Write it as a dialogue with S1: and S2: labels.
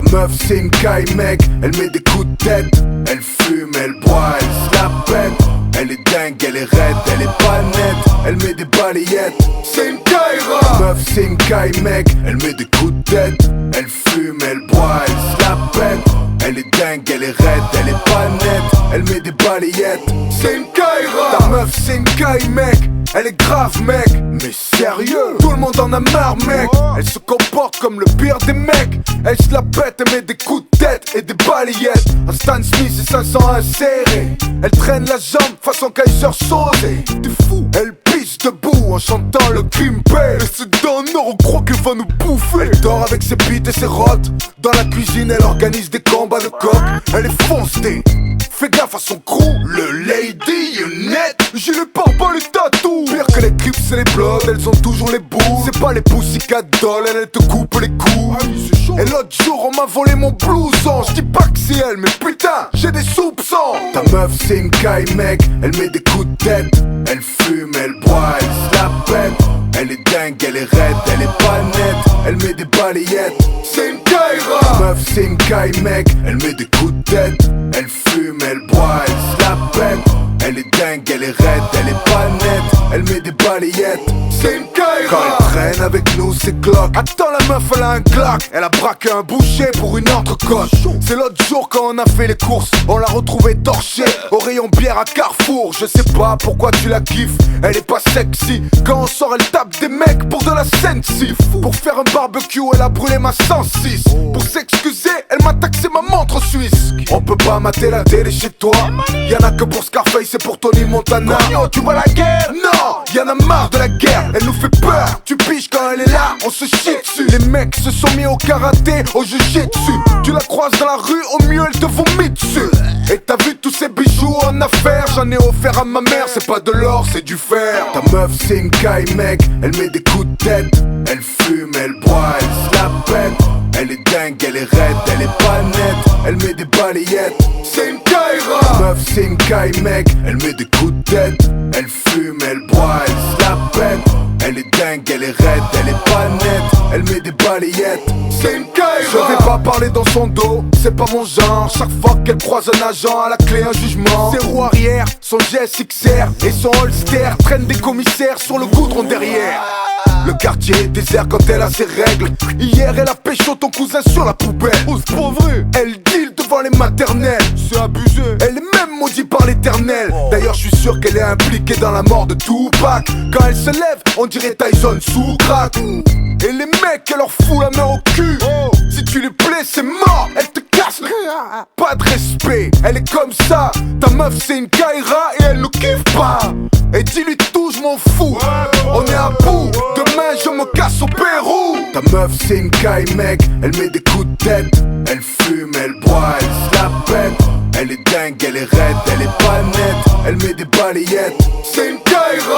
S1: Ta meuf c'est une caille mec, elle met des coups de tête. Elle fume, elle boit, elle se la pète. Elle est dingue, elle est raide, elle est pas nette. Elle met des balayettes, c'est une caïra. Ta meuf c'est une caille mec, elle met des coups de tête. Elle fume, elle boit, elle se la pète. Elle est dingue, elle est raide, elle est pas nette. Elle met des balayettes, c'est une caïra. Ta meuf c'est une caille mec, elle est grave mec. Mais sérieux, tout le monde en a marre mec. Elle se comporte comme le pire des mecs. Elle se la pète, elle met des coups de tête et des balayettes. Un Stan Smith et 500 insérés. Elle traîne la jambe façon Kaiser Soze. T'es fou. Elle pisse debout en chantant le crime paye. Et ce donneur on croit qu'elle va nous bouffer. Elle dort avec ses bites et ses rottes. Dans la cuisine elle organise des combats de coq. Elle est foncée. Fais gaffe à son crew, le Lady Unette. J'ai les pare-balles, les tatous. Pire que les clips c'est les bloods, elles ont toujours les bouts. C'est pas les Pussycat Dolls, elles te coupent les coups. Et l'autre jour on m'a volé mon blouson. J'dis pas que c'est elle, mais putain, j'ai des soupçons. Ta meuf c'est une caille mec, elle met des coups de tête. Elle fume, elle boit, elle se la pète. Elle est dingue, elle est raide, elle est pas nette. Elle met des balayettes, c'est une caïra. Ta meuf c'est une caille mec, elle met des coups de tête. Elle fume, elle boit, elle se la pète. Elle est dingue, elle est raide, elle est pas nette. Elle met des balayettes, c'est une caïra. Quand elle traîne avec nous c'est Glock. Attends la meuf elle a un Glock. Elle a braqué un boucher pour une entrecôte. C'est l'autre jour quand on a fait les courses, on l'a retrouvée torchée au rayon bière à Carrefour. Je sais pas pourquoi tu la kiffes, elle est pas sexy. Quand on sort elle tape des mecs pour de la sensi. Pour faire un barbecue elle a brûlé ma 106. Pour s'excuser elle m'a taxé ma montre suisse. On peut pas mater la télé chez toi. Y'en a que pour Scarface et pour Tony Montana.
S2: Cogno, tu vois la guerre?
S1: Non, y'en a marre de la guerre, elle nous fait peur. Tu piges quand elle est là, on se chie dessus. Les mecs se sont mis au karaté, au jujitsu. Tu la croises dans la rue, au mieux elle te vomit dessus. Et t'as vu tous ces bijoux en affaires? J'en ai offert à ma mère, c'est pas de l'or, c'est du fer. Ta meuf c'est une caille mec, elle met des coups de tête. Elle fume, elle boit, elle se la pète. Elle est dingue, elle est raide, elle est pas nette. Elle met des balayettes, c'est une caïra. Ta meuf c'est une caille mec, elle met des coups de tête. Elle fume, elle boit, elle se la pète. Elle est dingue, elle est raide, elle est pas nette. Elle met des balayettes, c'est une caïra. Je vais pas parler dans son dos, c'est pas mon genre. Chaque fois qu'elle croise un agent, à la clé un jugement. Ses roues arrière, son GSXR et son holster traînent des commissaires sur le goudron derrière. Le quartier est désert quand elle a ses règles. Hier elle a pécho ton cousin sur la poubelle.
S2: Oh c'est pas vrai.
S1: Elle deal devant les maternelles.
S2: C'est abusé.
S1: Elle est même maudite par l'éternel. D'ailleurs je suis sûr qu'elle est impliquée dans la mort de Tupac. Quand elle se lève on dirait Tyson sous crack. Et les mecs elle leur fout la main au cul. Si tu lui plais c'est mort, elle te casse. Pas de respect, elle est comme ça. Ta meuf c'est une caïra et elle nous kiffe pas. Et dis-lui tout je m'en fous. On est à bout, demain je me casse au Pérou. Ta meuf c'est une caille mec, elle met des coups de tête. Elle fume, elle boit, elle se la pète. Elle est dingue, elle est raide, elle est pas nette. Elle met des balayettes, c'est une caïra.